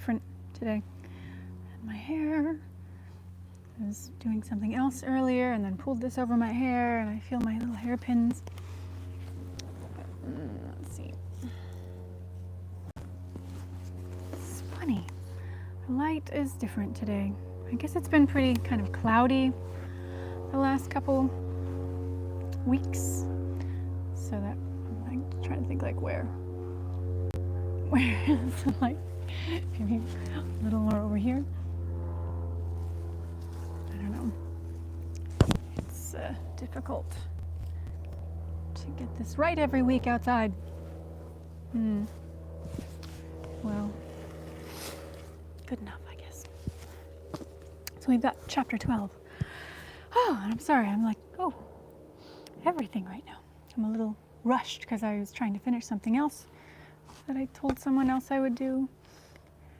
different today. And my hair, I was doing something else earlier and then pulled this over my hair and I feel my little hairpins. Let's see. It's funny. The light is different today. I guess it's been pretty kind of cloudy the last couple weeks. So that I'm trying to think like where is the light? Maybe a little more over here. I don't know. It's difficult to get this right every week outside. Well, good enough, I guess. So we've got chapter 12. Oh, and I'm sorry, I'm like, everything right now. I'm a little rushed because I was trying to finish something else that I told someone else I would do.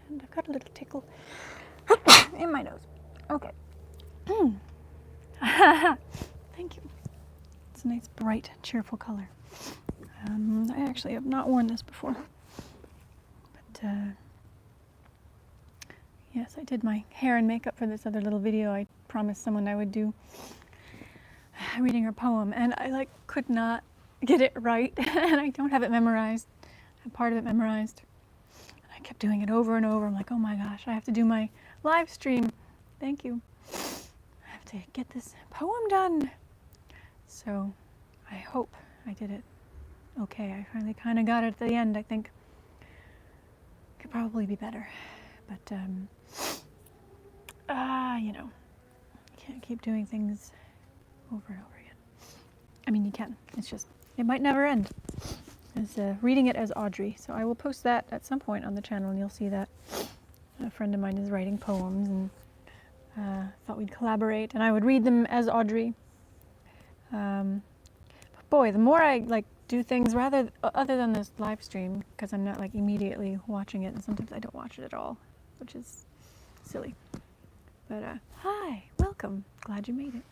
And I've got a little tickle in my nose. Okay. Thank you. It's a nice, bright, cheerful color. I actually have not worn this before. But, yes, I did my hair and makeup for this other little video I promised someone I would do, reading her poem, and I could not get it right, and I don't have it memorized. I have part of it memorized. And I kept doing it over and over. I'm like, oh my gosh, I have to do my live stream. Thank you. I have to get this poem done. So I hope I did it okay. I finally kind of got it at the end, I think. Could probably be better. But, you know, you can't keep doing things over and over again. I mean, you can. It's just, it might never end. It's reading it as Audrey. So I will post that at some point on the channel, and you'll see that. A friend of mine is writing poems, and thought we'd collaborate, and I would read them as Audrey. But boy, the more I do things other than this live stream, because I'm not immediately watching it, and sometimes I don't watch it at all, which is silly. But hi, welcome. Glad you made it.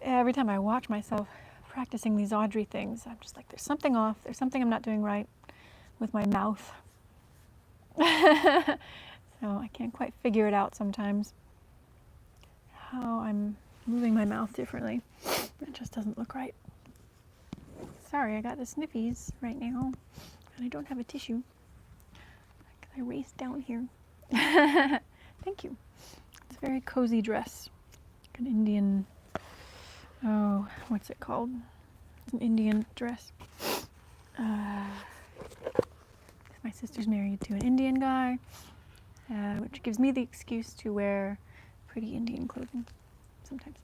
Every time I watch myself practicing these Audrey things, I'm just like, there's something off. There's something I'm not doing right with my mouth. So I can't quite figure it out sometimes. How I'm moving my mouth differently. It just doesn't look right. Sorry, I got the sniffies right now, and I don't have a tissue. I raced down here. Thank you. It's a very cozy dress. Like an Indian, what's it called? It's an Indian dress. My sister's married to an Indian guy, which gives me the excuse to wear pretty Indian clothing sometimes.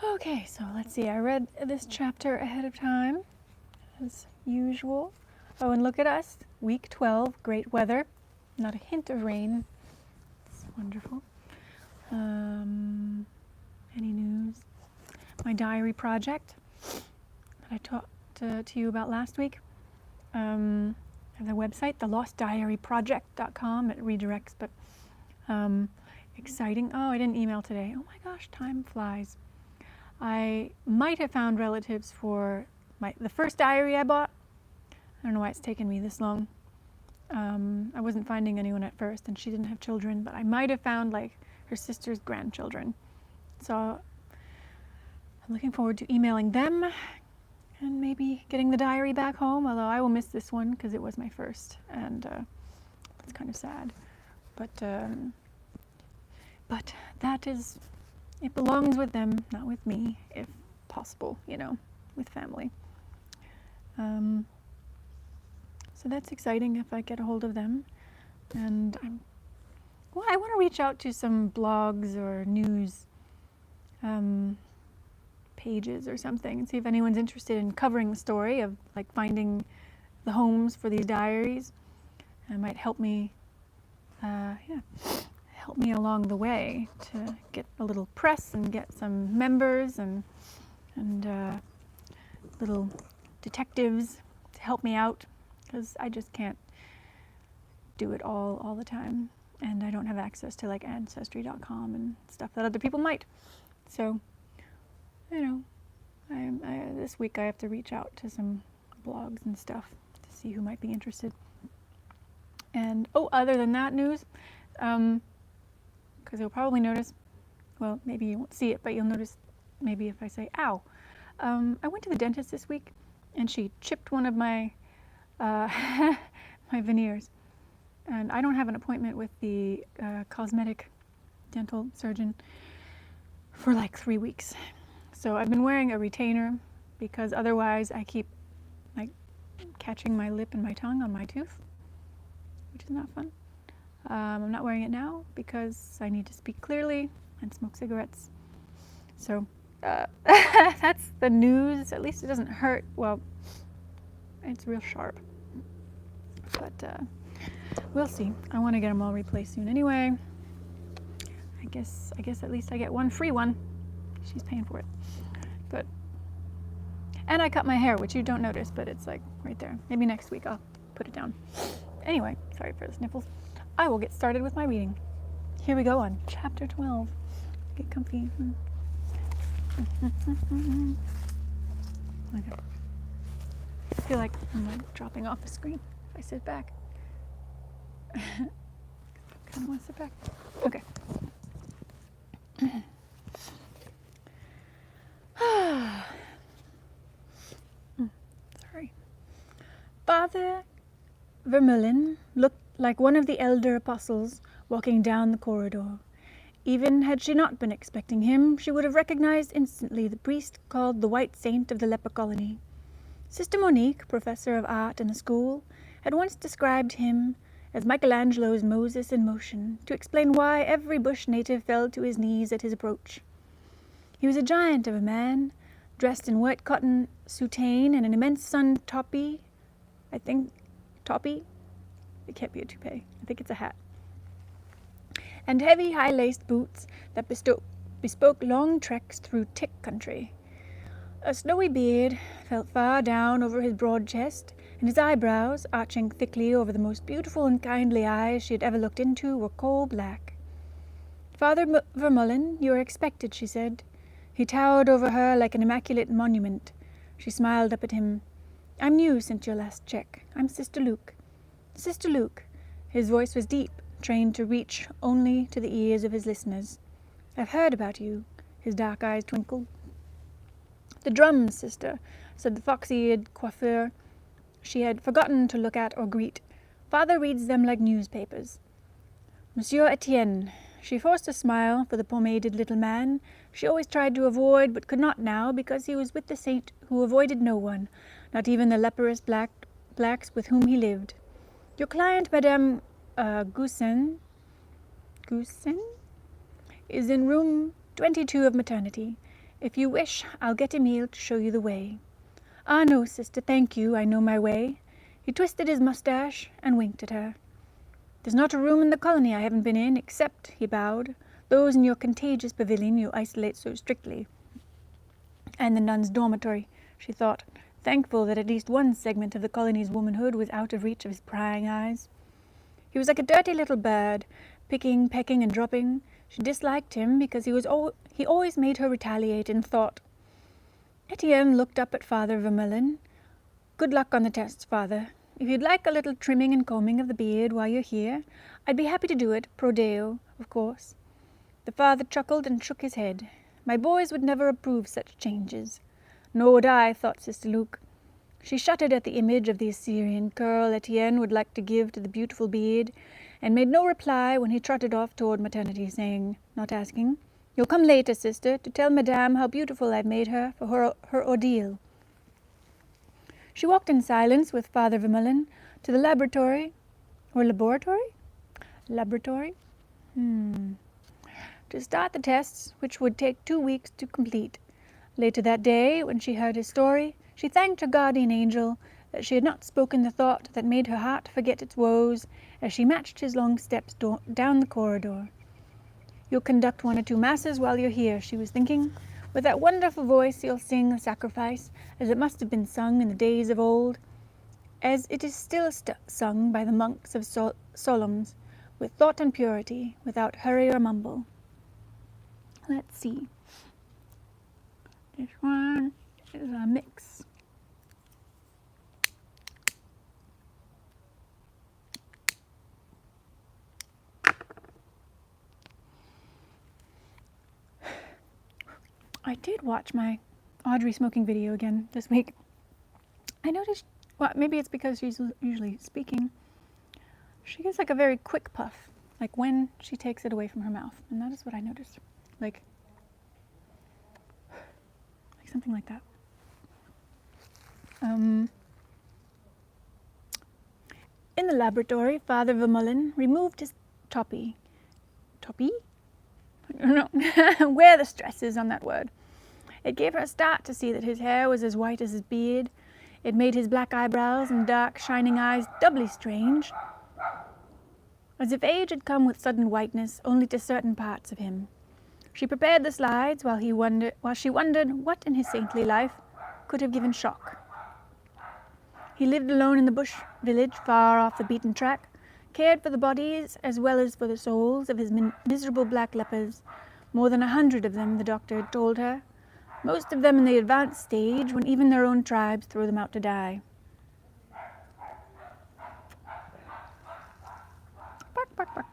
Okay, so let's see. I read this chapter ahead of time, as usual. Oh, and look at us. Week 12, great weather. Not a hint of rain. It's wonderful. Any news? My diary project that I talked to you about last week. I have the website, thelostdiaryproject.com. It redirects, but exciting. Oh, I didn't email today. Oh my gosh, time flies. I might have found relatives for the first diary I bought. I don't know why it's taken me this long. I wasn't finding anyone at first, and she didn't have children, but I might have found her sister's grandchildren. So I'm looking forward to emailing them and maybe getting the diary back home, although I will miss this one because it was my first, and it's kind of sad. But that is, it belongs with them, not with me, if possible, with family. So that's exciting if I get a hold of them. And I want to reach out to some blogs or news pages or something and see if anyone's interested in covering the story of finding the homes for these diaries. It might help me, help me along the way to get a little press and get some members and little detectives to help me out, because I just can't do it all the time, and I don't have access to Ancestry.com and stuff that other people might. So, this week I have to reach out to some blogs and stuff to see who might be interested. And, oh, other than that news, because you'll probably notice, well, maybe you won't see it, but you'll notice maybe if I say, ow. I went to the dentist this week, and she chipped one of my, my veneers. And I don't have an appointment with the cosmetic dental surgeon for like 3 weeks. So I've been wearing a retainer because otherwise I keep like catching my lip and my tongue on my tooth, which is not fun. I'm not wearing it now because I need to speak clearly and smoke cigarettes. So that's the news. At least it doesn't hurt. Well, it's real sharp. But we'll see. I want to get them all replaced soon anyway. I guess at least I get one free one. She's paying for it. But and I cut my hair, which you don't notice, but it's like right there. Maybe next week I'll put it down. Anyway, sorry for the sniffles. I will get started with my reading. Here we go on chapter 12. Get comfy. Okay. I feel like I'm like dropping off the screen if I sit back. I kind of want to sit back. Okay. Sorry. Father Vermeulen looked like one of the elder apostles walking down the corridor. Even had she not been expecting him, she would have recognized instantly the priest called the White Saint of the leper colony. Sister Monique, professor of art in the school, had once described him as Michelangelo's Moses in motion, to explain why every bush native fell to his knees at his approach. He was a giant of a man, dressed in white cotton soutane and an immense sun toppy. I think toppy? It can't be a toupee. I think it's a hat. And heavy, high-laced boots that bespoke long treks through thick country. A snowy beard fell far down over his broad chest, and his eyebrows, arching thickly over the most beautiful and kindly eyes she had ever looked into, were coal-black. "Father Vermeulen, you are expected," she said. He towered over her like an immaculate monument. She smiled up at him. "I'm new since your last check. I'm Sister Luke." "Sister Luke." His voice was deep, trained to reach only to the ears of his listeners. "I've heard about you." His dark eyes twinkled. "The drums, sister," said the fox-eared coiffeur. She had forgotten to look at or greet. "Father reads them like newspapers." "Monsieur Etienne." She forced a smile for the pomaded little man she always tried to avoid but could not now because he was with the saint who avoided no one, not even the leprous blacks with whom he lived. "Your client, Madame Goussin, is in room 22 of maternity. If you wish, I'll get Emile to show you the way." "Ah, no, sister, thank you. I know my way." He twisted his mustache and winked at her. "There's not a room in the colony I haven't been in, except," he bowed, "those in your contagious pavilion you isolate so strictly." "And the nuns' dormitory," she thought, thankful that at least one segment of the colony's womanhood was out of reach of his prying eyes. He was like a dirty little bird, picking, pecking, and dropping. She disliked him because he always made her retaliate in thought. Etienne looked up at Father Vermeulen. "Good luck on the tests, Father. If you'd like a little trimming and combing of the beard while you're here, I'd be happy to do it, pro deo, of course." The father chuckled and shook his head. "My boys would never approve such changes." "Nor would I," thought Sister Luke. She shuddered at the image of the Assyrian curl Etienne would like to give to the beautiful beard, and made no reply when he trotted off toward maternity, saying, not asking, "You'll come later, sister, to tell Madame how beautiful I've made her for her ordeal." She walked in silence with Father Vermeulen to the laboratory. Or laboratory? Laboratory? To start the tests, which would take 2 weeks to complete. Later that day, when she heard his story, she thanked her guardian angel that she had not spoken the thought that made her heart forget its woes as she matched his long steps down the corridor. "You'll conduct 1 or 2 masses while you're here," she was thinking. "With that wonderful voice you'll sing the sacrifice as it must have been sung in the days of old, as it is still sung by the monks of Solom's, with thought and purity, without hurry or mumble." Let's see. This one is a mix. I did watch my Audrey smoking video again this week. I noticed, well, maybe it's because she's usually speaking. She gives like a very quick puff, like when she takes it away from her mouth. And that is what I noticed. Like something like that. In the laboratory, Father Vermeulen removed his Toppy. Toppy? I don't know where the stress is on that word. It gave her a start to see that his hair was as white as his beard. It made his black eyebrows and dark, shining eyes doubly strange, as if age had come with sudden whiteness only to certain parts of him. She prepared the slides while she wondered what in his saintly life could have given shock. He lived alone in the bush village, far off the beaten track, cared for the bodies as well as for the souls of his miserable black lepers, more than 100 of them, the doctor had told her, most of them in the advanced stage when even their own tribes throw them out to die. Bark, bark, bark.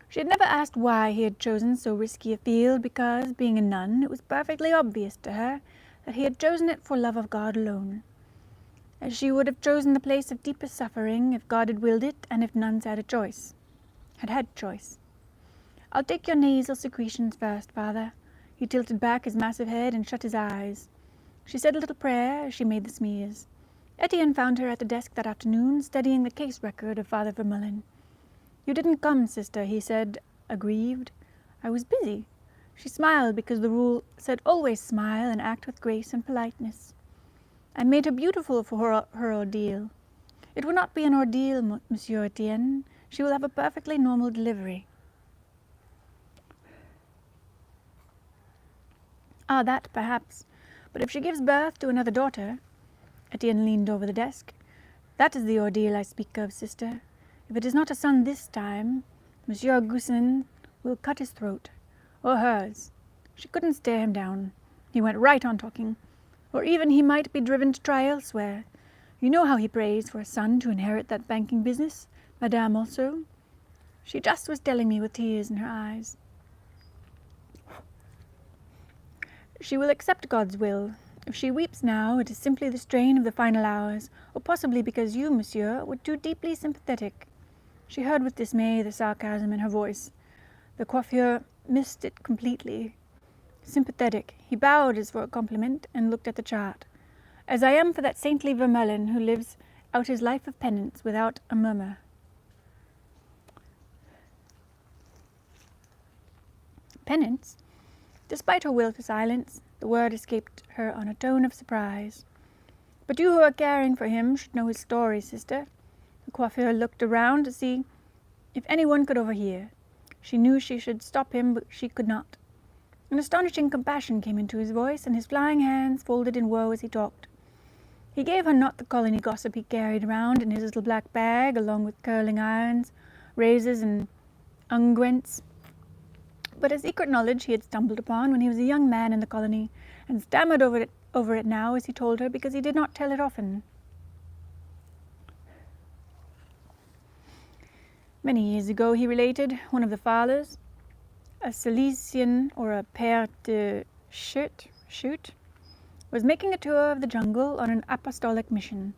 She had never asked why he had chosen so risky a field because, being a nun, it was perfectly obvious to her that he had chosen it for love of God alone, as she would have chosen the place of deepest suffering if God had willed it and if nuns had had choice. I'll take your nasal secretions first, Father. He tilted back his massive head and shut his eyes. She said a little prayer as she made the smears. Etienne found her at the desk that afternoon, studying the case record of Father Vermeulen. You didn't come, sister, he said, aggrieved. I was busy. She smiled because the rule said always smile and act with grace and politeness. I made her beautiful for her ordeal. It will not be an ordeal, Monsieur Etienne. She will have a perfectly normal delivery. Ah, that perhaps. But if she gives birth to another daughter, Etienne leaned over the desk. That is the ordeal I speak of, sister. If it is not a son this time, Monsieur Goussin will cut his throat. Or hers. She couldn't stare him down. He went right on talking. Or even he might be driven to try elsewhere. You know how he prays for a son to inherit that banking business, Madame also. She just was telling me with tears in her eyes. She will accept God's will. If she weeps now, it is simply the strain of the final hours, or possibly because you, monsieur, were too deeply sympathetic. She heard with dismay the sarcasm in her voice. The coiffeur missed it completely. Sympathetic. He bowed as for a compliment and looked at the chart. As I am for that saintly Vermeulen who lives out his life of penance without a murmur. Penance? Despite her will to silence, the word escaped her on a tone of surprise. But you who are caring for him should know his story, sister. The coiffeur looked around to see if anyone could overhear. She knew she should stop him, but she could not. An astonishing compassion came into his voice, and his flying hands folded in woe as he talked. He gave her not the colony gossip he carried around in his little black bag, along with curling irons, razors, and unguents, but a secret knowledge he had stumbled upon when he was a young man in the colony, and stammered over it now as he told her because he did not tell it often. Many years ago, he related, one of the fathers, a Salesian or a père de chute, was making a tour of the jungle on an apostolic mission.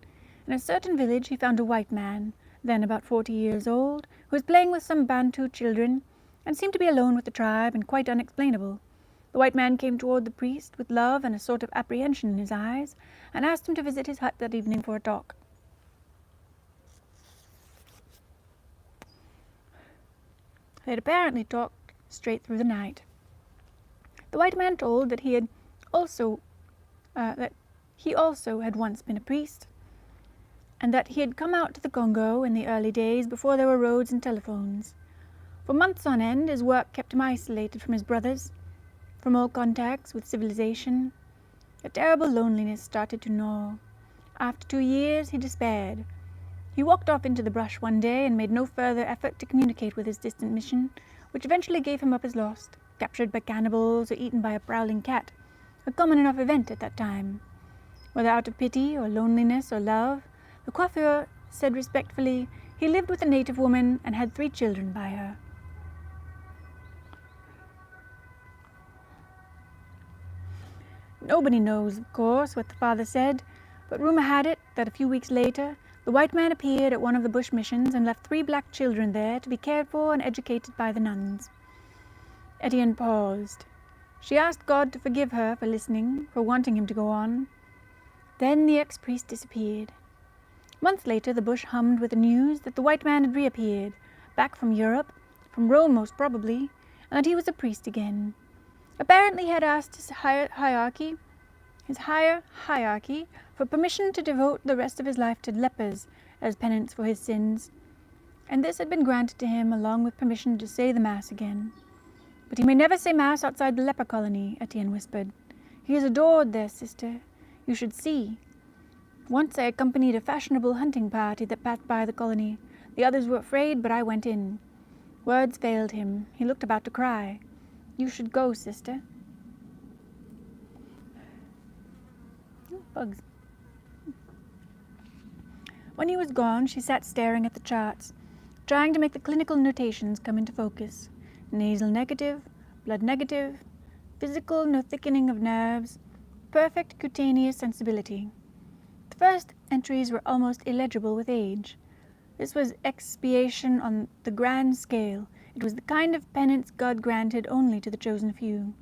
In a certain village he found a white man, then about 40 years old, who was playing with some Bantu children and seemed to be alone with the tribe and quite unexplainable. The white man came toward the priest with love and a sort of apprehension in his eyes and asked him to visit his hut that evening for a talk. They had apparently talked straight through the night. The white man told that he also had once been a priest, and that he had come out to the Congo in the early days before there were roads and telephones. For months on end, his work kept him isolated from his brothers, from all contacts with civilization. A terrible loneliness started to gnaw. After 2 years, he despaired. He walked off into the brush one day and made no further effort to communicate with his distant mission, which eventually gave him up as lost, captured by cannibals or eaten by a prowling cat, a common enough event at that time. Whether out of pity or loneliness or love, the coiffeur said respectfully he lived with a native woman and had 3 children by her. Nobody knows, of course, what the father said, but rumor had it that a few weeks later the white man appeared at one of the bush missions and left 3 black children there to be cared for and educated by the nuns. Etienne paused. She asked God to forgive her for listening, for wanting him to go on. Then the ex-priest disappeared. Months later the bush hummed with the news that the white man had reappeared, back from Europe, from Rome most probably, and that he was a priest again. Apparently he had asked his higher hierarchy for permission to devote the rest of his life to lepers as penance for his sins, and this had been granted to him along with permission to say the Mass again. But he may never say Mass outside the leper colony, Etienne whispered. He is adored there, sister. You should see. Once I accompanied a fashionable hunting party that passed by the colony. The others were afraid, but I went in. Words failed him. He looked about to cry. You should go, sister. Oh, bugs. When he was gone, she sat staring at the charts, trying to make the clinical notations come into focus. Nasal negative, blood negative, physical, no thickening of nerves, perfect cutaneous sensibility. The first entries were almost illegible with age. This was expiation on the grand scale. It was the kind of penance God granted only to the chosen few.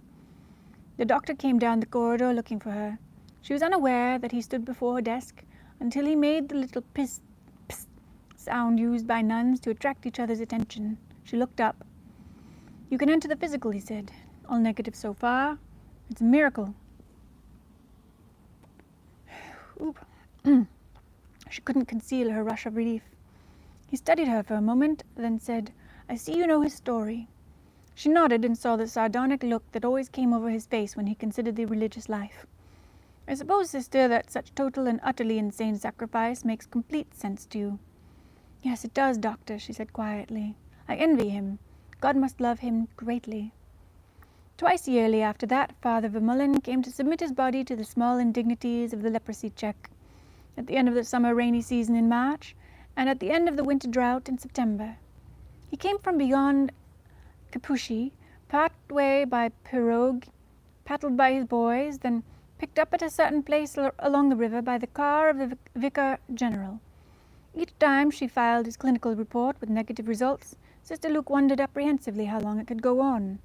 The doctor came down the corridor looking for her. She was unaware that he stood before her desk until he made the little psst, psst sound used by nuns to attract each other's attention. She looked up. You can enter the physical, he said. All negative so far. It's a miracle. Oop. She couldn't conceal her rush of relief. He studied her for a moment, then said, I see you know his story. She nodded and saw the sardonic look that always came over his face when he considered the religious life. I suppose, sister, that such total and utterly insane sacrifice makes complete sense to you. Yes, it does, doctor, she said quietly. I envy him. God must love him greatly. Twice yearly after that, Father Vermeulen came to submit his body to the small indignities of the leprosy check, at the end of the summer rainy season in March, and at the end of the winter drought in September. He came from beyond Capuchy, part way by pirogue, paddled by his boys, then picked up at a certain place along the river by the car of the Vicar General. Each time she filed his clinical report with negative results, Sister Luke wondered apprehensively how long it could go on.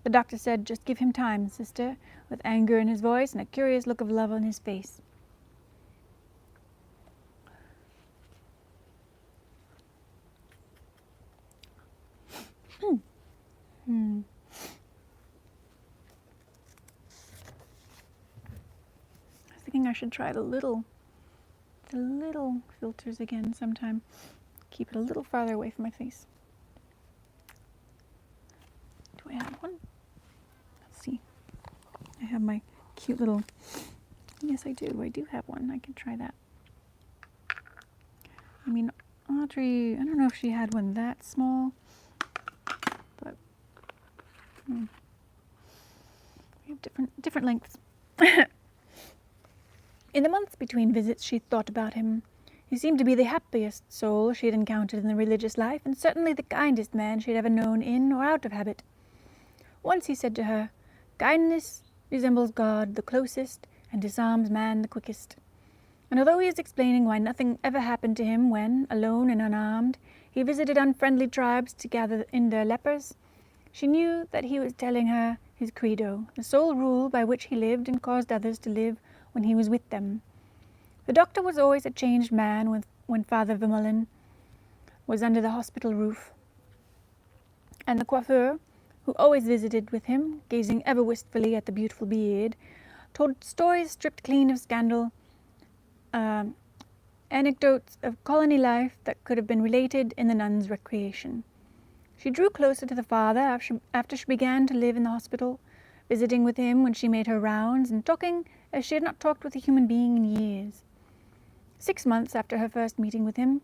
The doctor said, just give him time, sister, with anger in his voice and a curious look of love on his face. I was thinking I should try the little filters again sometime. Keep it a little farther away from my face. Do I have one? Let's see. I have my cute little... Yes, I do. I do have one. I can try that. I mean, Audrey, I don't know if she had one that small, but we have different lengths. In the months between visits, she thought about him. He seemed to be the happiest soul she had encountered in the religious life, and certainly the kindest man she had ever known in or out of habit. Once he said to her, kindness resembles God the closest and disarms man the quickest. And although he is explaining why nothing ever happened to him when, alone and unarmed, he visited unfriendly tribes to gather in their lepers, she knew that he was telling her his credo, the sole rule by which he lived and caused others to live when he was with them. The doctor was always a changed man when Father Vermeulen was under the hospital roof, and the coiffeur, who always visited with him, gazing ever wistfully at the beautiful beard, told stories stripped clean of scandal, anecdotes of colony life that could have been related in the nuns' recreation. She drew closer to the father after she began to live in the hospital, visiting with him when she made her rounds, and talking as she had not talked with a human being in years. 6 months after her first meeting with him,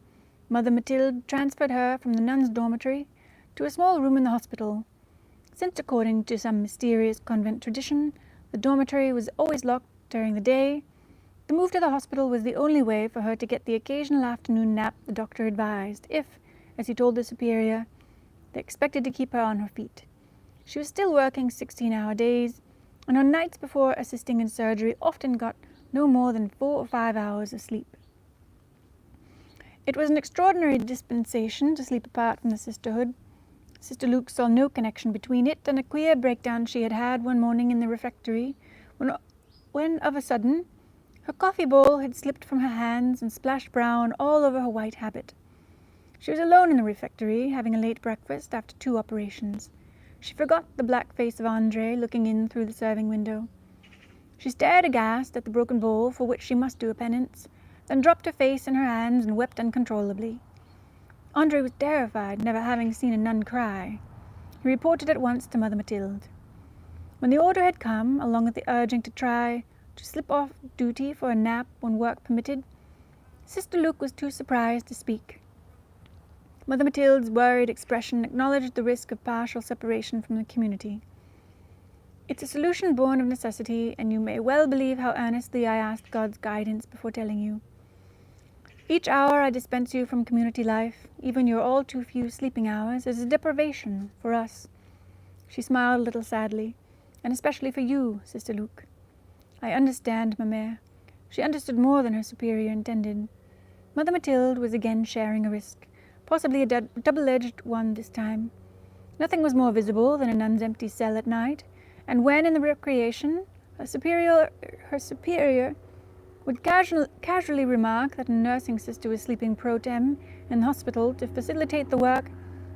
Mother Mathilde transferred her from the nuns' dormitory to a small room in the hospital. Since, according to some mysterious convent tradition, the dormitory was always locked during the day, the move to the hospital was the only way for her to get the occasional afternoon nap the doctor advised, if, as he told the superior, they expected to keep her on her feet. She was still working 16-hour days, and on nights before assisting in surgery often got no more than 4 or 5 hours of sleep. It was an extraordinary dispensation to sleep apart from the sisterhood. Sister Luke saw no connection between it and a queer breakdown she had had one morning in the refectory, when of a sudden her coffee bowl had slipped from her hands and splashed brown all over her white habit. She was alone in the refectory, having a late breakfast after 2 operations. She forgot the black face of Audrey looking in through the serving window. She stared aghast at the broken bowl, for which she must do a penance, then dropped her face in her hands and wept uncontrollably. Audrey was terrified, never having seen a nun cry. He reported at once to Mother Mathilde. When the order had come, along with the urging to try to slip off duty for a nap when work permitted, Sister Luke was too surprised to speak. Mother Mathilde's worried expression acknowledged the risk of partial separation from the community. It's a solution born of necessity, and you may well believe how earnestly I asked God's guidance before telling you. Each hour I dispense you from community life, even your all too few sleeping hours, is a deprivation for us. She smiled a little sadly, and especially for you, Sister Luke. I understand, ma mère. She understood more than her superior intended. Mother Mathilde was again sharing a risk, possibly a double-edged one this time. Nothing was more visible than a nun's empty cell at night, and when in the recreation, her superior would casually remark that a nursing sister was sleeping pro tem in the hospital to facilitate the work,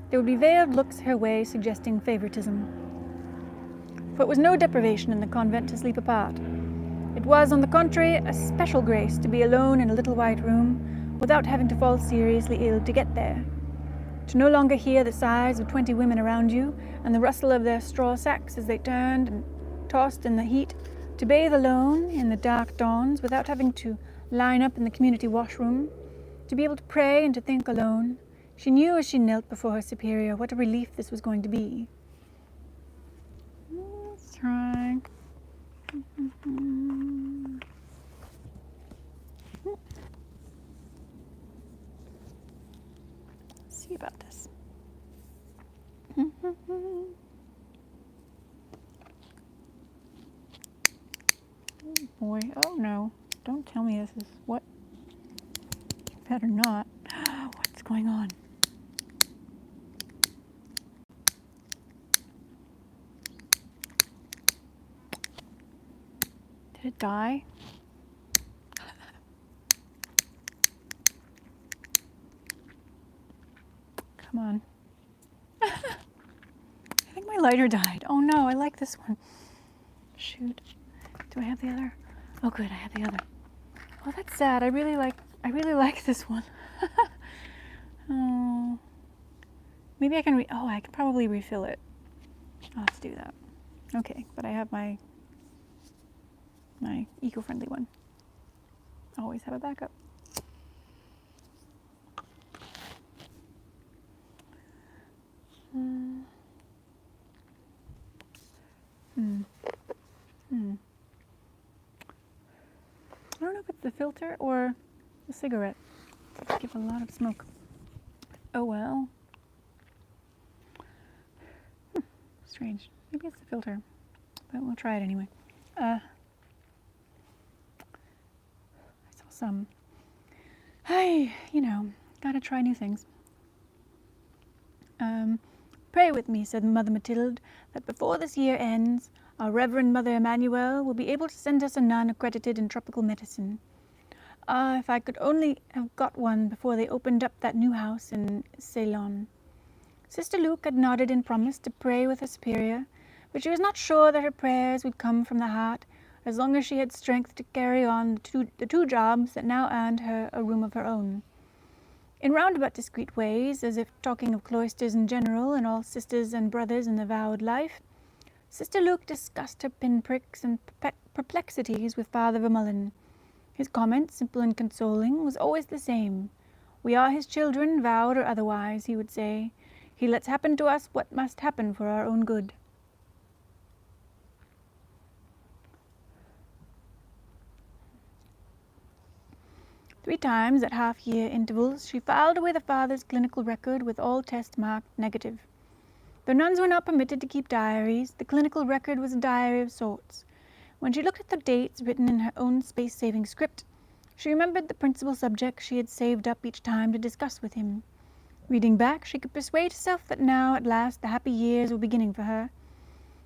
there would be veiled looks her way suggesting favoritism. For it was no deprivation in the convent to sleep apart. It was, on the contrary, a special grace to be alone in a little white room without having to fall seriously ill to get there. To no longer hear the sighs of 20 women around you and the rustle of their straw sacks as they turned and tossed in the heat, to bathe alone in the dark dawns without having to line up in the community washroom, to be able to pray and to think alone. She knew as she knelt before her superior what a relief this was going to be. Let's try. Let's see about this. Oh boy, oh no, don't tell me this is what. Better not. What's going on? Did it die? Come on. I think my lighter died. Oh no, I like this one. Shoot. Do I have the other? Oh good, I have the other. Oh, that's sad. I really like this one. Oh. Maybe I can I can probably refill it. I'll have to do that. Okay, but I have my eco-friendly one. Always have a backup. I don't know if it's the filter or the cigarette. It's give a lot of smoke. Oh well. Strange. Maybe it's the filter, but we'll try it anyway. I saw some. Gotta try new things. Pray with me, said Mother Mathilde, that before this year ends, our Reverend Mother Emmanuel will be able to send us a nun accredited in tropical medicine. Ah, if I could only have got one before they opened up that new house in Ceylon. Sister Luke had nodded and promised to pray with her superior, but she was not sure that her prayers would come from the heart as long as she had strength to carry on the two jobs that now earned her a room of her own. In roundabout discreet ways, as if talking of cloisters in general and all sisters and brothers in the vowed life, Sister Luke discussed her pinpricks and perplexities with Father Vermeulen. His comment, simple and consoling, was always the same. We are his children, vowed or otherwise, he would say. He lets happen to us what must happen for our own good. Three times at half-year intervals she filed away the father's clinical record with all tests marked negative. Though nuns were not permitted to keep diaries, the clinical record was a diary of sorts. When she looked at the dates written in her own space-saving script, she remembered the principal subjects she had saved up each time to discuss with him. Reading back, she could persuade herself that now, at last, the happy years were beginning for her,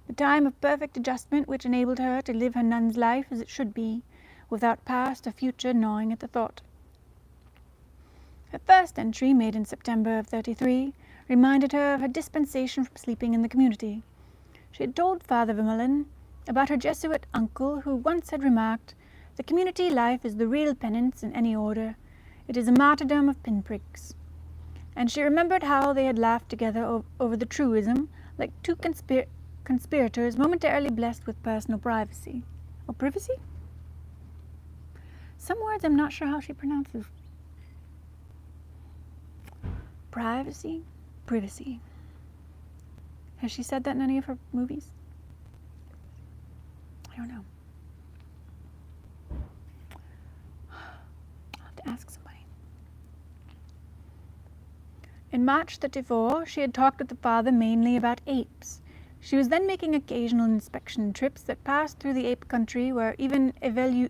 the time of perfect adjustment which enabled her to live her nun's life as it should be, without past or future gnawing at the thought. Her first entry, made in September of '33, reminded her of her dispensation from sleeping in the community. She had told Father Vermeulen about her Jesuit uncle, who once had remarked, "The community life is the real penance in any order. It is a martyrdom of pinpricks." And she remembered how they had laughed together over the truism, like two conspirators momentarily blessed with personal privacy. Or privacy? Some words I'm not sure how she pronounces. Privacy? Privacy. Has she said that in any of her movies? I don't know. I'll have to ask somebody. In March '34, she had talked with the father mainly about apes. She was then making occasional inspection trips that passed through the ape country where even evolués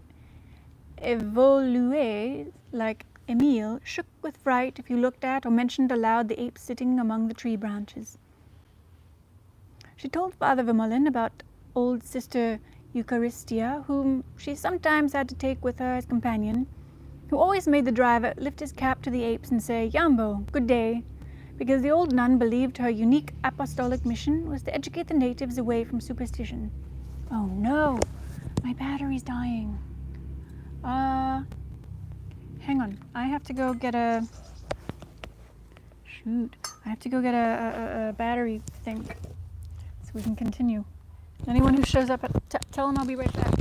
like Emile shook with fright if you looked at or mentioned aloud the apes sitting among the tree branches. She told Father Vermeulen about old Sister Eucharistia, whom she sometimes had to take with her as companion, who always made the driver lift his cap to the apes and say, "Yambo, good day," because the old nun believed her unique apostolic mission was to educate the natives away from superstition. Oh no, my battery's dying. Hang on, I have to go get a battery thing so we can continue. Anyone who shows up, tell them I'll be right back.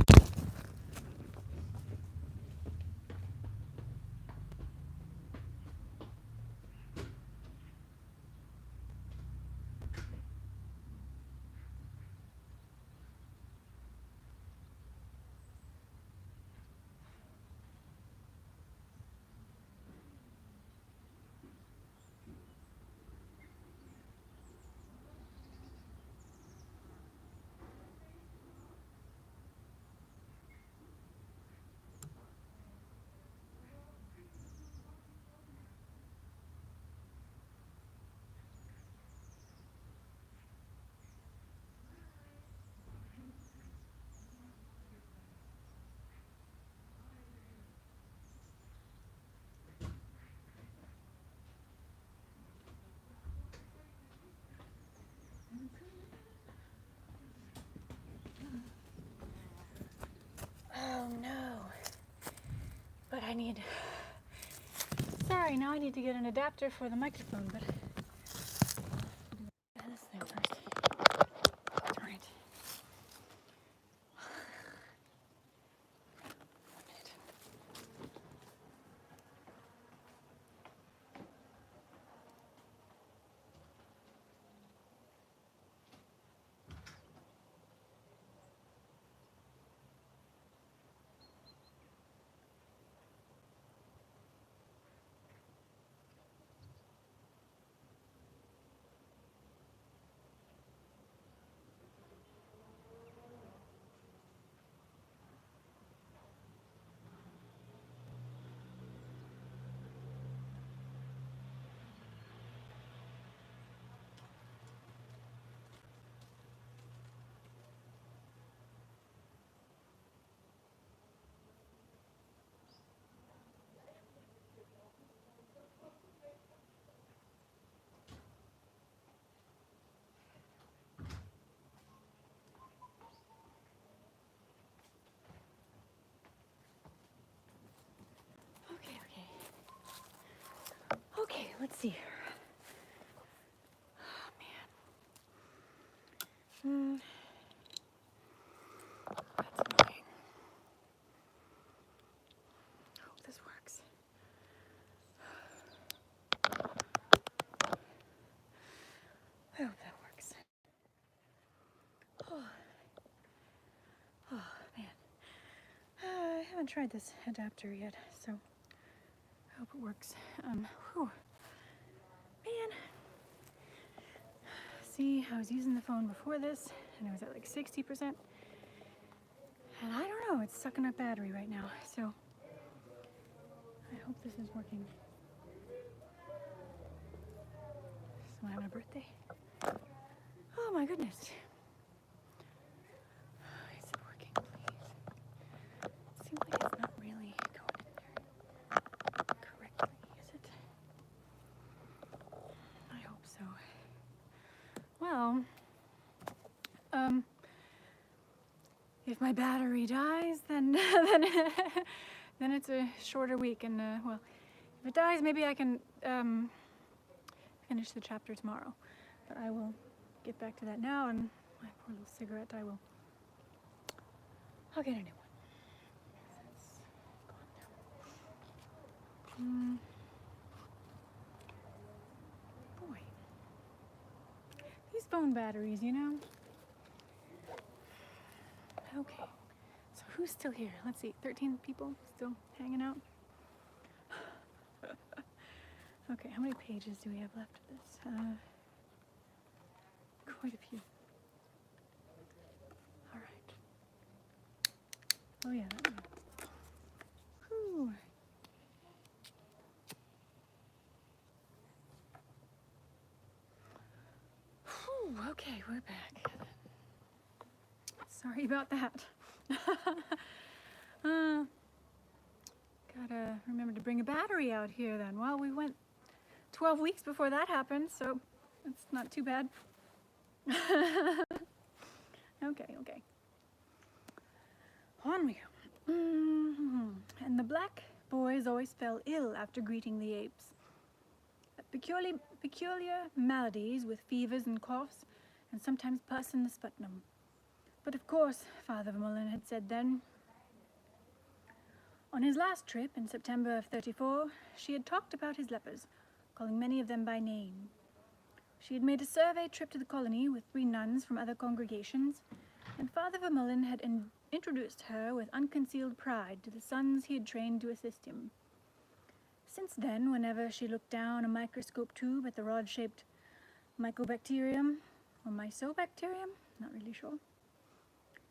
Oh no. But sorry, now I need to get an adapter for the microphone, but this thing first. Darn it. Okay, let's see. Oh, man. That's annoying. Hope this works. I hope that works. Oh man. I haven't tried this adapter yet, so I hope it works. Whew. Man. see, I was using the phone before this, and it was at like 60%. And I don't know, it's sucking up battery right now, so I hope this is working. Someone having a birthday? Oh my goodness. Is it working, please? It seems like it's not really going in there correctly, is it? I hope so. Well, if my battery dies, then then it's a shorter week, and well, if it dies, maybe I can finish the chapter tomorrow. But I will get back to that now, and my poor little cigarette, I'll get a new one. It's gone now. Boy, these phone batteries, you know. Okay, so who's still here? Let's see, 13 people still hanging out. Okay, how many pages do we have left of this? Quite a few. All right. Oh yeah, that one. Whew. Whew, okay, we're back. Sorry about that. Gotta remember to bring a battery out here then. Well, we went 12 weeks before that happened, so it's not too bad. Okay. On we go. And the black boys always fell ill after greeting the apes. Peculiar maladies with fevers and coughs, and sometimes pus in the sputum. But of course, Father Vermeulen had said then. On his last trip in September of '34, she had talked about his lepers, calling many of them by name. She had made a survey trip to the colony with 3 nuns from other congregations, and Father Vermeulen had introduced her with unconcealed pride to the sons he had trained to assist him. Since then, whenever she looked down a microscope tube at the rod-shaped mycobacterium, or mycobacterium, not really sure,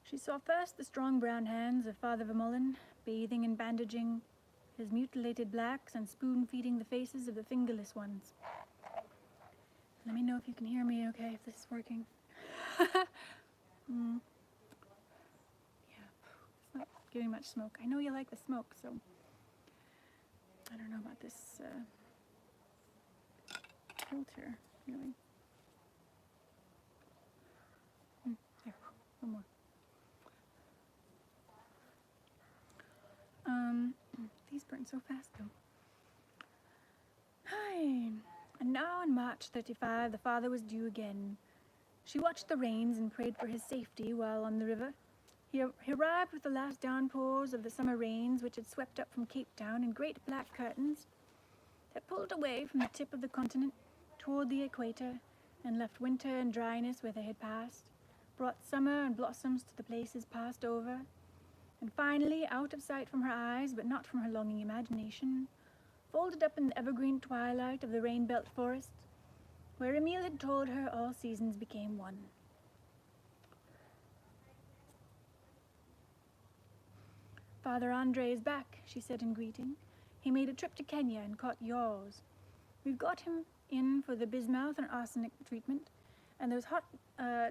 she saw first the strong brown hands of Father Vermeulen, bathing and bandaging his mutilated blacks and spoon-feeding the faces of the fingerless ones. Let me know if you can hear me okay, if this is working. Yeah, it's not giving much smoke. I know you like the smoke, so I don't know about this filter, really. There, one more. These burn so fast, though. Hi. And now in March 35, the father was due again. She watched the rains and prayed for his safety while on the river. He arrived with the last downpours of the summer rains, which had swept up from Cape Town in great black curtains that pulled away from the tip of the continent toward the equator and left winter and dryness where they had passed, brought summer and blossoms to the places passed over, and finally, out of sight from her eyes, but not from her longing imagination, folded up in the evergreen twilight of the rain-belt forest, where Emile had told her all seasons became one. Father Andre is back, she said in greeting. He made a trip to Kenya and caught yaws. We've got him in for the bismuth and arsenic treatment, and those hot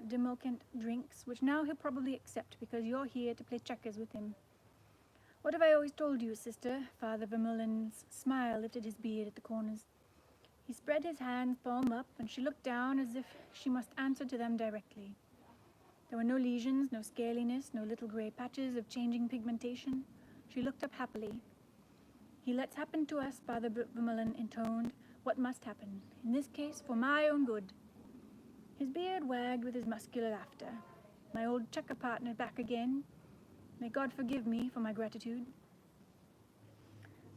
demulcent drinks, which now he'll probably accept because you're here to play checkers with him. What have I always told you, sister? Father Vermeulen's smile lifted his beard at the corners. He spread his hands palm up, and she looked down as if she must answer to them directly. There were no lesions, no scaliness, no little grey patches of changing pigmentation. She looked up happily. He lets happen to us, Father Vermeulen intoned, what must happen, in this case for my own good. His beard wagged with his muscular laughter. My old checker partner back again. May God forgive me for my gratitude.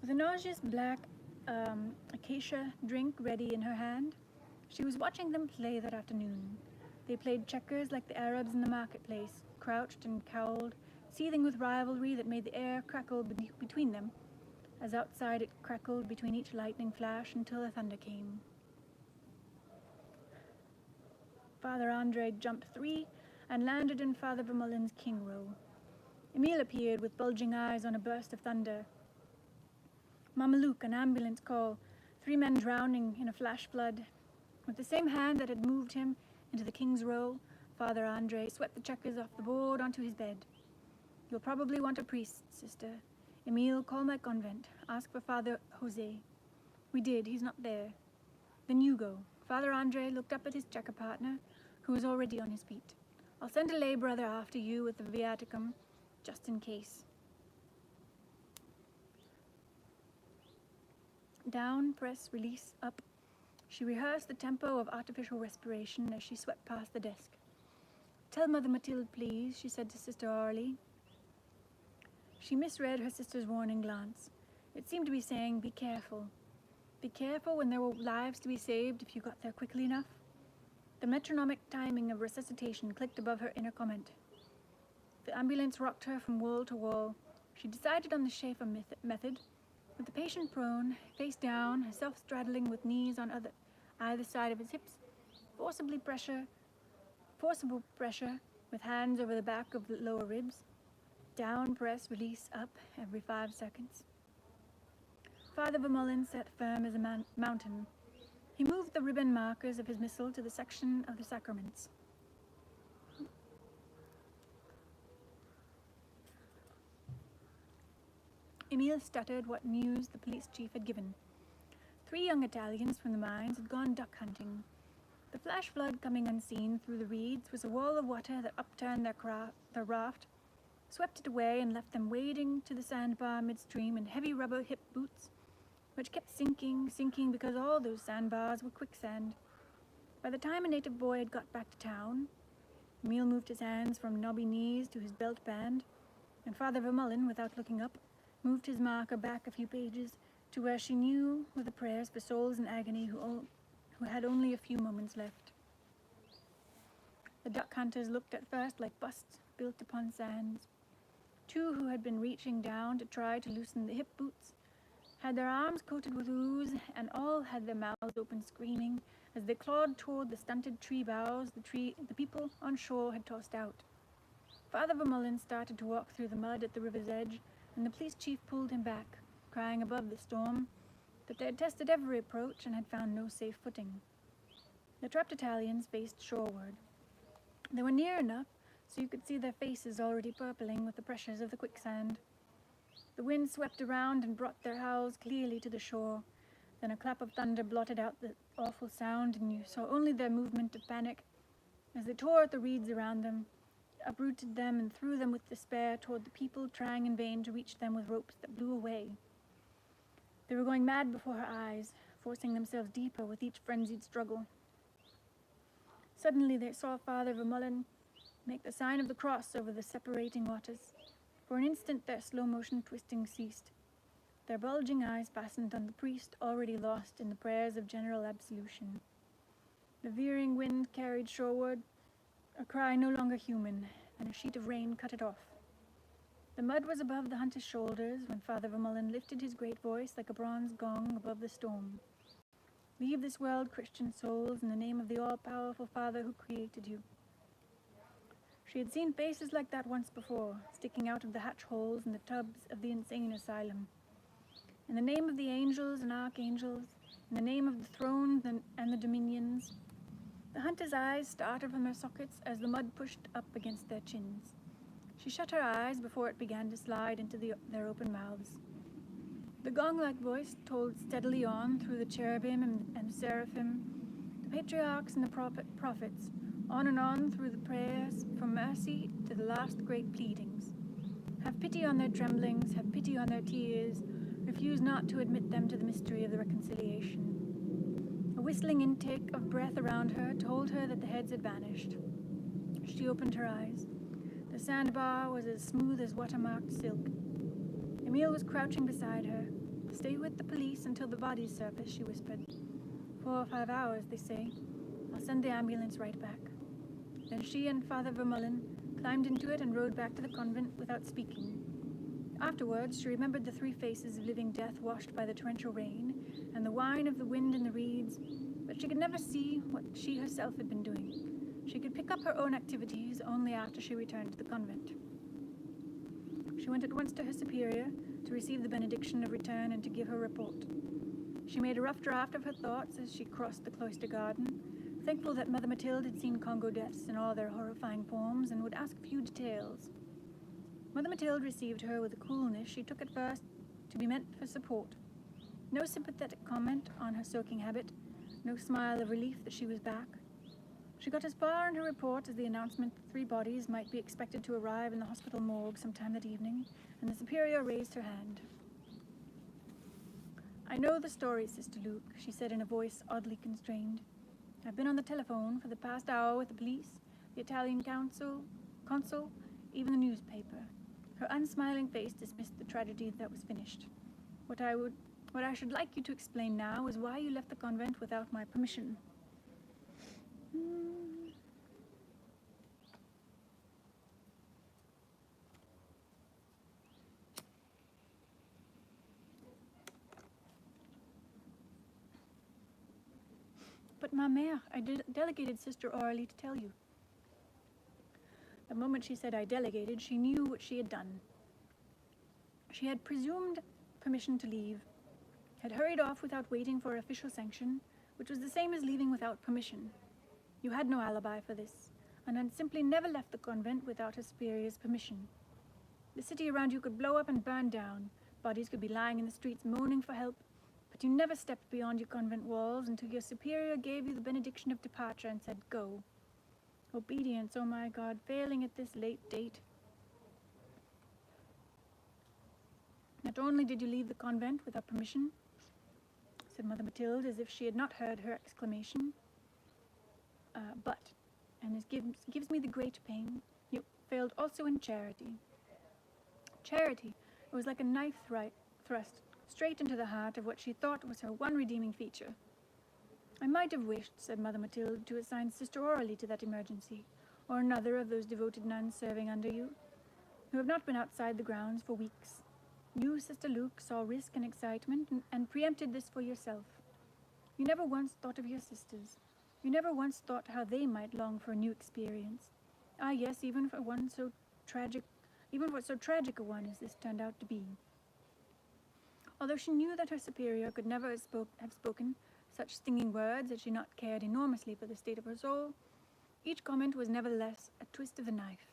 With a nauseous black acacia drink ready in her hand, she was watching them play that afternoon. They played checkers like the Arabs in the marketplace, crouched and cowled, seething with rivalry that made the air crackle between them, as outside it crackled between each lightning flash until the thunder came. Father Audrey jumped 3 and landed in Father Vermeulen's king row. Emile appeared with bulging eyes on a burst of thunder. Mameluke, an ambulance call, 3 men drowning in a flash flood. With the same hand that had moved him into the king's row, Father Audrey swept the checkers off the board onto his bed. You'll probably want a priest, sister. Emile, call my convent. Ask for Father Jose. We did. He's not there. Then you go. Father Audrey looked up at his checker partner, who was already on his feet. I'll send a lay brother after you with the viaticum, just in case. Down, press, release, up. She rehearsed the tempo of artificial respiration as she swept past the desk. Tell Mother Mathilde, please, she said to Sister Audrey. She misread her sister's warning glance. It seemed to be saying, be careful. Be careful when there were lives to be saved if you got there quickly enough. The metronomic timing of resuscitation clicked above her inner comment. The ambulance rocked her from wall to wall. She decided on the Schaefer method, with the patient prone, face down, herself straddling with knees on either side of his hips, forcible pressure with hands over the back of the lower ribs. Down, press, release, up every 5 seconds. Father Vermeulen sat firm as a mountain. He moved the ribbon markers of his missal to the section of the sacraments. Emile stuttered what news the police chief had given. 3 young Italians from the mines had gone duck hunting. The flash flood coming unseen through the reeds was a wall of water that upturned their raft, swept it away and left them wading to the sandbar midstream in heavy rubber hip boots, which kept sinking because all those sandbars were quicksand. By the time a native boy had got back to town, Emile moved his hands from knobby knees to his belt band, and Father Vermeulen, without looking up, moved his marker back a few pages to where she knew were the prayers for souls in agony who had only a few moments left. The duck hunters looked at first like busts built upon sands. 2 who had been reaching down to try to loosen the hip boots had their arms coated with ooze, and all had their mouths open screaming as they clawed toward the stunted tree boughs the people on shore had tossed out. Father Vermeulen started to walk through the mud at the river's edge, and the police chief pulled him back, crying above the storm that they had tested every approach and had found no safe footing. The trapped Italians faced shoreward. They were near enough so you could see their faces already purpling with the pressures of the quicksand. The wind swept around and brought their howls clearly to the shore. Then a clap of thunder blotted out the awful sound, and you saw only their movement of panic as they tore at the reeds around them, uprooted them, and threw them with despair toward the people trying in vain to reach them with ropes that blew away. They were going mad before her eyes, forcing themselves deeper with each frenzied struggle. Suddenly they saw Father Vermeulen make the sign of the cross over the separating waters. For an instant their slow-motion twisting ceased. Their bulging eyes fastened on the priest already lost in the prayers of general absolution. The veering wind carried shoreward a cry no longer human, and a sheet of rain cut it off. The mud was above the hunter's shoulders when Father Vermeulen lifted his great voice like a bronze gong above the storm. Leave this world, Christian souls, in the name of the all-powerful Father who created you. She had seen faces like that once before, sticking out of the hatch holes in the tubs of the insane asylum. In the name of the angels and archangels, in the name of the thrones and the dominions. The hunter's eyes started from their sockets as the mud pushed up against their chins. She shut her eyes before it began to slide into their open mouths. The gong-like voice told steadily on through the cherubim and seraphim, the patriarchs and the prophets, on and on through the prayers for mercy to the last great pleadings. Have pity on their tremblings, have pity on their tears, refuse not to admit them to the mystery of the reconciliation. A whistling intake of breath around her told her that the heads had vanished. She opened her eyes. The sandbar was as smooth as watermarked silk. Emile was crouching beside her. Stay with the police until the bodies surface, she whispered. 4 or 5 hours, they say. I'll send the ambulance right back. Then she and Father Vermeulen climbed into it and rode back to the convent without speaking. Afterwards, she remembered the 3 faces of living death washed by the torrential rain, and the whine of the wind in the reeds, but she could never see what she herself had been doing. She could pick up her own activities only after she returned to the convent. She went at once to her superior to receive the benediction of return and to give her report. She made a rough draft of her thoughts as she crossed the cloister garden, thankful that Mother Mathilde had seen Congo deaths in all their horrifying forms and would ask a few details. Mother Mathilde received her with a coolness she took at first to be meant for support. No sympathetic comment on her soaking habit, no smile of relief that she was back. She got as far in her report as the announcement that 3 bodies might be expected to arrive in the hospital morgue sometime that evening, and the superior raised her hand. "I know the story, Sister Luke," she said in a voice oddly constrained. "I've been on the telephone for the past hour with the police, the Italian consul, even the newspaper." Her unsmiling face dismissed the tragedy that was finished. What I should like you to explain now is why you left the convent without my permission." "But ma mère, I delegated Sister Audrey to tell you." The moment she said "I delegated," she knew what she had done. She had presumed permission to leave, had hurried off without waiting for official sanction, which was the same as leaving without permission. You had no alibi for this, and had simply never left the convent without her superior's permission. The city around you could blow up and burn down, bodies could be lying in the streets moaning for help, but you never stepped beyond your convent walls until your superior gave you the benediction of departure and said, "Go." Obedience, oh my God, failing at this late date. "Not only did you leave the convent without permission," said Mother Mathilde, as if she had not heard her exclamation, "but, and this gives me the great pain, you failed also in charity." Charity, it was like a knife thrust straight into the heart of what she thought was her one redeeming feature. "I might have wished," said Mother Mathilde, "to assign Sister Audrey to that emergency, or another of those devoted nuns serving under you, who have not been outside the grounds for weeks. You, Sister Luke, saw risk and excitement and preempted this for yourself. You never once thought of your sisters. You never once thought how they might long for a new experience. Ah, yes, even for so tragic a one as this turned out to be." Although she knew that her superior could never have spoken such stinging words had she not cared enormously for the state of her soul, each comment was nevertheless a twist of the knife.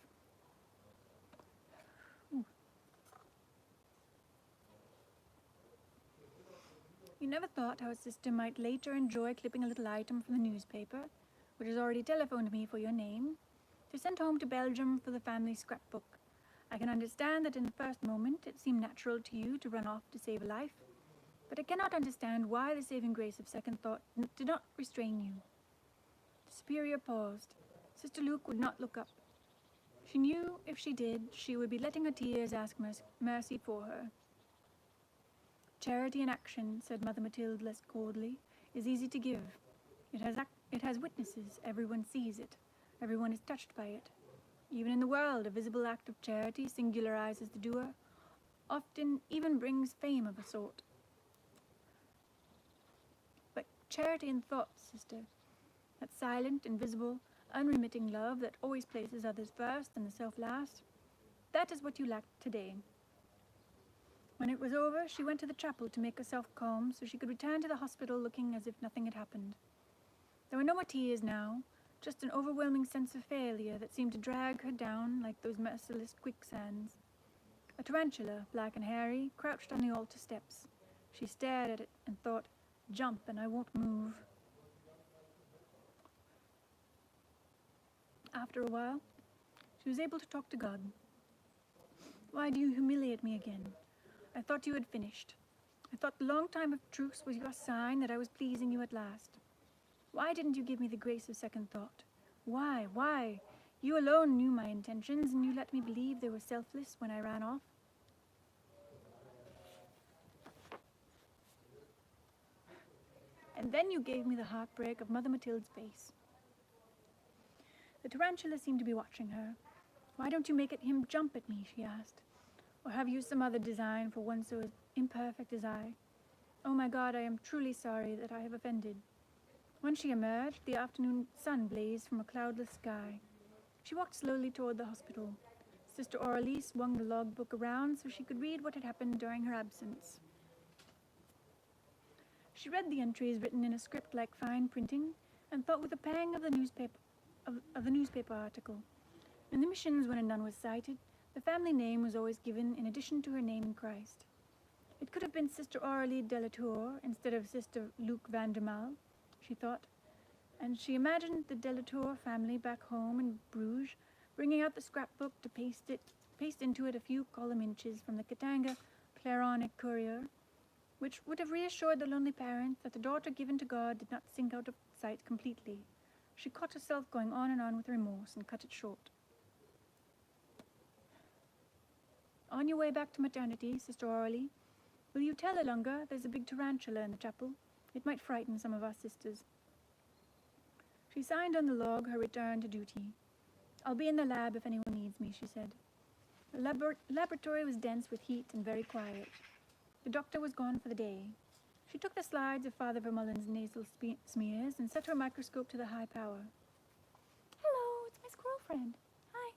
"You never thought how a sister might later enjoy clipping a little item from the newspaper, which has already telephoned me for your name, to send home to Belgium for the family scrapbook. I can understand that in the first moment it seemed natural to you to run off to save a life, but I cannot understand why the saving grace of second thought did not restrain you." The superior paused. Sister Luke would not look up. She knew if she did, she would be letting her tears ask mercy for her. "Charity in action," said Mother Mathilde less coldly, "is easy to give. It has witnesses. Everyone sees it. Everyone is touched by it. Even in the world, a visible act of charity singularizes the doer, often even brings fame of a sort. But charity in thought, sister, that silent, invisible, unremitting love that always places others first and the self last, that is what you lacked today." When it was over, she went to the chapel to make herself calm so she could return to the hospital looking as if nothing had happened. There were no more tears now, just an overwhelming sense of failure that seemed to drag her down like those merciless quicksands. A tarantula, black and hairy, crouched on the altar steps. She stared at it and thought, "Jump and I won't move." After a while, she was able to talk to God. "Why do you humiliate me again? I thought you had finished. I thought the long time of truce was your sign that I was pleasing you at last. Why didn't you give me the grace of second thought? Why? You alone knew my intentions, and you let me believe they were selfless when I ran off." "And then you gave me the heartbreak of Mother Mathilde's face." The tarantula seemed to be watching her. "Why don't you make him jump at me?" she asked. "Or have you some other design for one so imperfect as I? Oh my God, I am truly sorry that I have offended." When she emerged, the afternoon sun blazed from a cloudless sky. She walked slowly toward the hospital. Sister Aurelie swung the logbook around so she could read what had happened during her absence. She read the entries written in a script like fine printing and thought with a pang of the newspaper article. In the missions, when a nun was cited, the family name was always given in addition to her name in Christ. It could have been Sister Aurelie de la Tour instead of Sister Luc van der Mal, she thought, and she imagined the de la Tour family back home in Bruges, bringing out the scrapbook to paste into it a few column inches from the Katanga Claronic Courier, which would have reassured the lonely parents that the daughter given to God did not sink out of sight completely. She caught herself going on and on with remorse and cut it short. On your way back to maternity, Sister Aurelie, will you tell Ilunga there's a big tarantula in the chapel? It might frighten some of our sisters. She signed on the log her return to duty. I'll be in the lab if anyone needs me, she said. The laboratory was dense with heat and very quiet. The doctor was gone for the day. She took the slides of Father Vermeulen's nasal smears and set her microscope to the high power. Hello, it's my squirrel friend. Hi.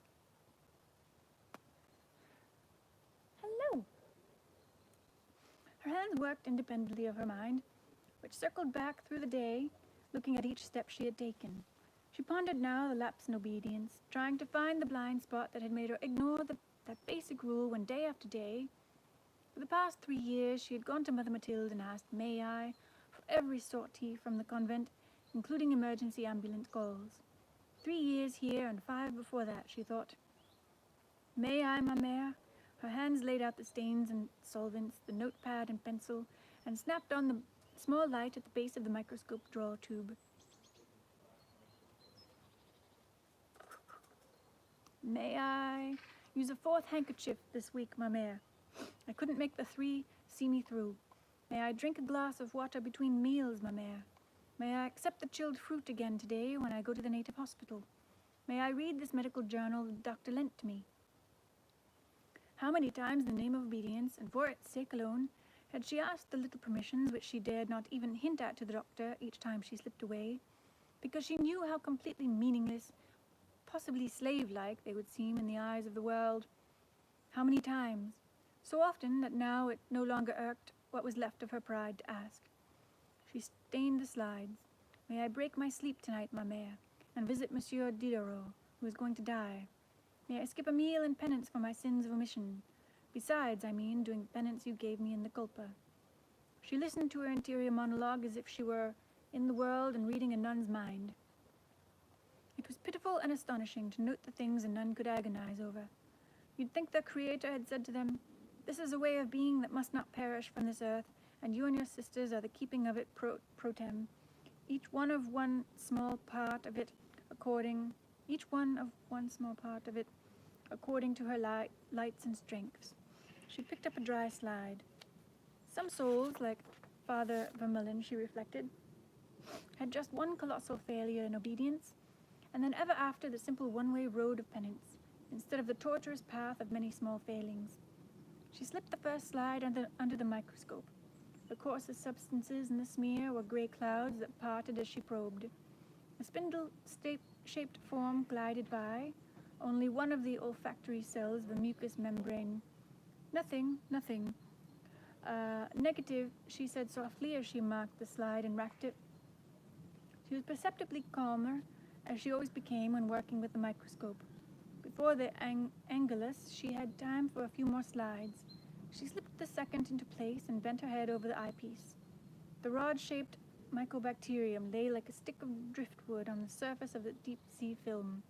Hello. Her hands worked independently of her mind, which circled back through the day, looking at each step she had taken. She pondered now the lapse in obedience, trying to find the blind spot that had made her ignore that basic rule when day after day, for the past 3 years, she had gone to Mother Mathilde and asked, may I, for every sortie from the convent, including emergency ambulance calls. 3 years here and 5 before that, she thought. May I, ma mère? Her hands laid out the stains and solvents, the notepad and pencil, and snapped on the small light at the base of the microscope draw tube. May I use a 4th handkerchief this week, ma mère? I couldn't make the 3 see me through. May I drink a glass of water between meals, ma mère? May I accept the chilled fruit again today when I go to the native hospital? May I read this medical journal the doctor lent to me? How many times in the name of obedience, and for its sake alone, had she asked the little permissions which she dared not even hint at to the doctor each time she slipped away, because she knew how completely meaningless, possibly slave-like, they would seem in the eyes of the world. How many times? So often that now it no longer irked what was left of her pride to ask. She stained the slides. May I break my sleep tonight, ma mère, and visit Monsieur Diderot, who is going to die? May I skip a meal in penance for my sins of omission? Besides, I mean, doing the penance you gave me in the culpa. She listened to her interior monologue as if she were in the world and reading a nun's mind. It was pitiful and astonishing to note the things a nun could agonize over. You'd think their Creator had said to them, this is a way of being that must not perish from this earth, and you and your sisters are the keeping of it pro tem, each one of one small part of it according to her lights and strengths. She picked up a dry slide. Some souls, like Father Vermeulen, she reflected, had just one colossal failure in obedience, and then ever after the simple one-way road of penance, instead of the tortuous path of many small failings. She slipped the first slide under the microscope. The coarsest substances in the smear were gray clouds that parted as she probed. A spindle-shaped form glided by, only one of the olfactory cells of the mucous membrane. Nothing. Negative, she said softly as she marked the slide and racked it. She was perceptibly calmer, as she always became when working with the microscope. Before the angulus, she had time for a few more slides. She slipped the second into place and bent her head over the eyepiece. The rod-shaped mycobacterium lay like a stick of driftwood on the surface of the deep-sea film.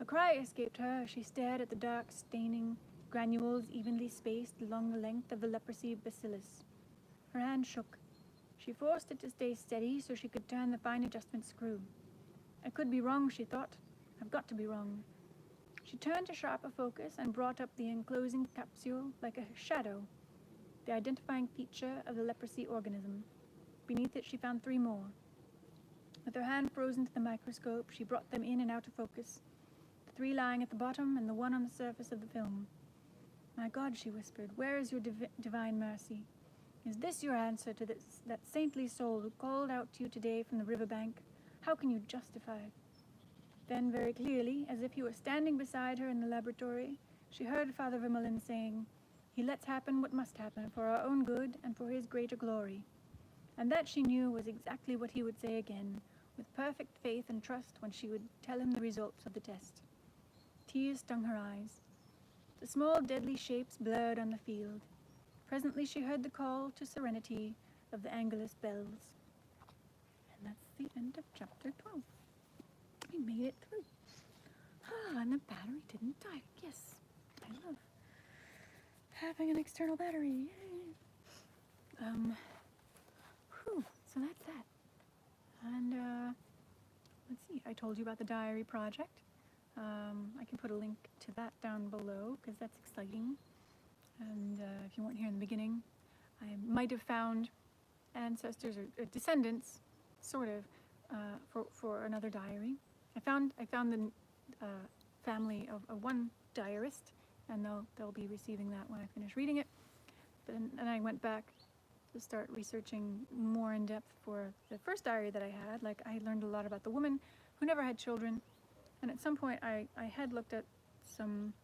A cry escaped her as she stared at the dark, staining granules evenly spaced along the length of the leprosy bacillus. Her hand shook. She forced it to stay steady so she could turn the fine adjustment screw. I could be wrong, she thought. I've got to be wrong. She turned to sharper focus and brought up the enclosing capsule like a shadow, the identifying feature of the leprosy organism. Beneath it she found 3 more. With her hand frozen to the microscope, she brought them in and out of focus, the 3 lying at the bottom and the 1 on the surface of the film. My God, she whispered, where is your divine mercy? Is this your answer to that saintly soul who called out to you today from the riverbank? How can you justify it? Then, very clearly, as if he were standing beside her in the laboratory, she heard Father Vermeulen saying, "He lets happen what must happen for our own good and for his greater glory." And that, she knew, was exactly what he would say again, with perfect faith and trust when she would tell him the results of the test. Tears stung her eyes. The small deadly shapes blurred on the field. Presently she heard the call to serenity of the Angelus bells. And that's the end of chapter 12. We made it through. And the battery didn't die. Yes, I love having an external battery. Yay. So that's that. And let's see, I told you about the diary project. I can put a link to that down below because that's exciting. And if you weren't here in the beginning, I might have found ancestors or descendants, sort of, for another diary. I found the family of one diarist, and they'll be receiving that when I finish reading it. But then I went back to start researching more in depth for the first diary that I had. Like, I learned a lot about the woman who never had children, and at some point I had looked at some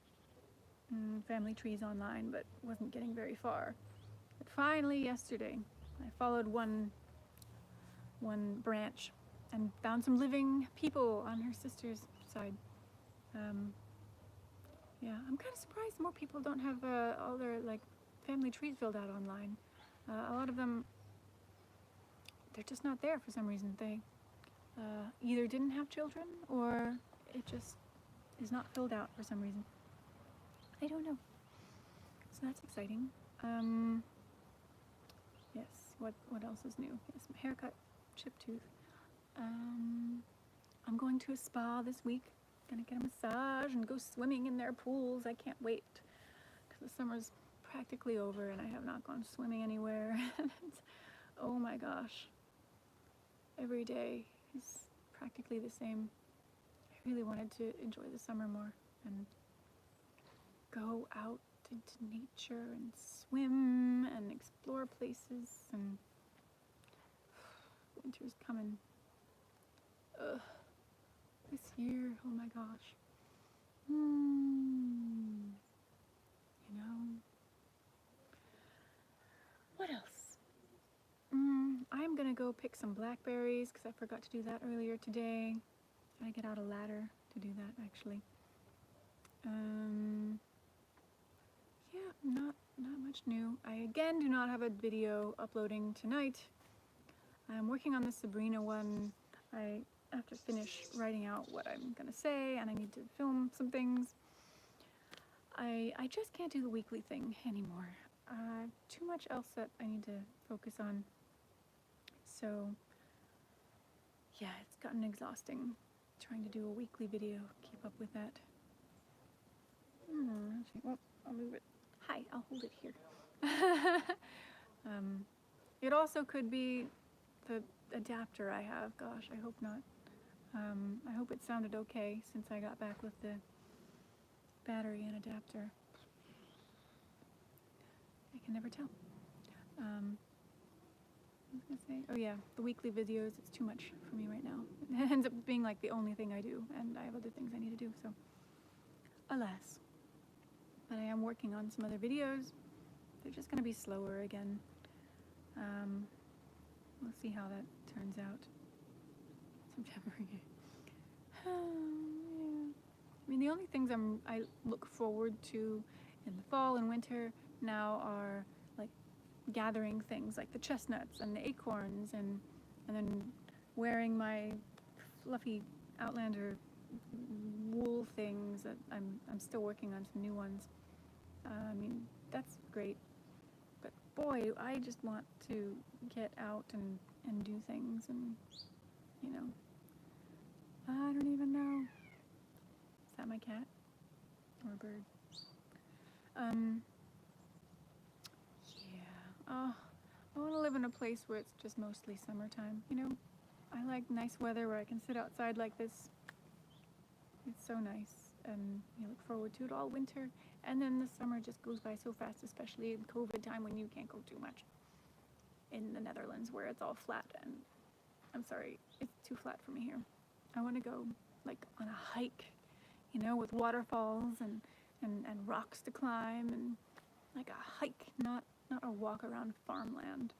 family trees online, but wasn't getting very far. But finally yesterday, I followed one branch and found some living people on her sister's side. Yeah, I'm kind of surprised more people don't have all their family trees filled out online. A lot of them, they're just not there for some reason. They either didn't have children or it just is not filled out for some reason. I don't know. So that's exciting. Yes, what else is new? Yes, my haircut, chipped tooth. I'm going to a spa this week. Gonna get a massage and go swimming in their pools. I can't wait because the summer's practically over and I have not gone swimming anywhere. Oh my gosh. Every day is practically the same. I really wanted to enjoy the summer more and go out into nature and swim and explore places, and winter's coming. Ugh. This year, oh my gosh. You know. What else? I'm gonna go pick some blackberries because I forgot to do that earlier today. Gotta get out a ladder to do that, actually. Yeah, not much new. I again do not have a video uploading tonight. I'm working on the Sabrina one. I have to finish writing out what I'm gonna say, and I need to film some things. I just can't do the weekly thing anymore. Too much else that I need to focus on. So yeah, it's gotten exhausting trying to do a weekly video, keep up with that. Well, I'll move it. Hi, I'll hold it here. It also could be the adapter I have. Gosh, I hope not. I hope it sounded okay since I got back with the battery and adapter. I can never tell. I was gonna say, oh yeah, the weekly videos, it's too much for me right now. It ends up being like the only thing I do, and I have other things I need to do, so alas. But I am working on some other videos. They're just gonna be slower again. We'll see how that turns out. September. Yeah. I mean, the only things I look forward to in the fall and winter now are like gathering things like the chestnuts and the acorns, and then wearing my fluffy Outlander wool things that I'm still working on some new ones. I mean, that's great. But boy, I just want to get out and do things, and you know, I don't even know. Is that my cat or a bird? Yeah. Oh, I want to live in a place where it's just mostly summertime. You know, I like nice weather where I can sit outside like this. It's so nice, and you look forward to it all winter, and then the summer just goes by so fast, especially in COVID time when you can't go too much. in the Netherlands where it's all flat, and I'm sorry, it's too flat for me here. I want to go like on a hike, you know, with waterfalls and rocks to climb, and like a hike, not a walk around farmland.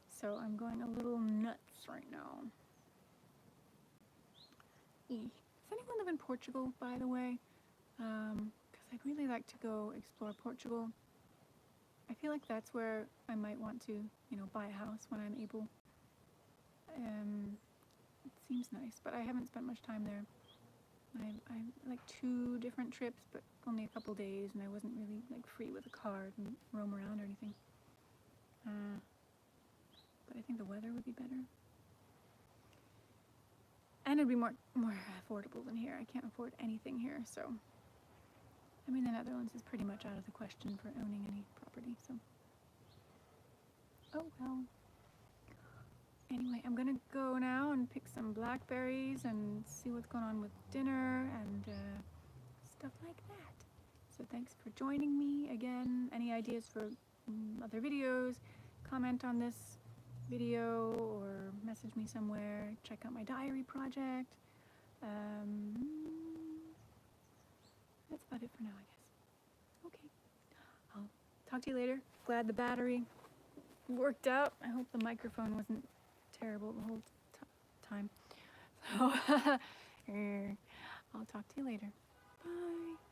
So I'm going a little nuts right now. Does anyone live in Portugal, by the way? Because I'd really like to go explore Portugal. I feel like that's where I might want to, you know, buy a house when I'm able. It seems nice, but I haven't spent much time there. I like 2 different trips, but only a couple days, and I wasn't really like free with a car and roam around or anything. But I think the weather would be better. And it'd be more affordable than here. I can't afford anything here, so. I mean, the Netherlands is pretty much out of the question for owning any property, so. Oh well. Anyway, I'm gonna go now and pick some blackberries and see what's going on with dinner and stuff like that. So thanks for joining me again. Any ideas for other videos? Comment on this video or message me somewhere. Check out my diary project. That's about it for now, I guess. Okay. I'll talk to you later. Glad the battery worked out. I hope the microphone wasn't terrible the whole time. So I'll talk to you later. Bye.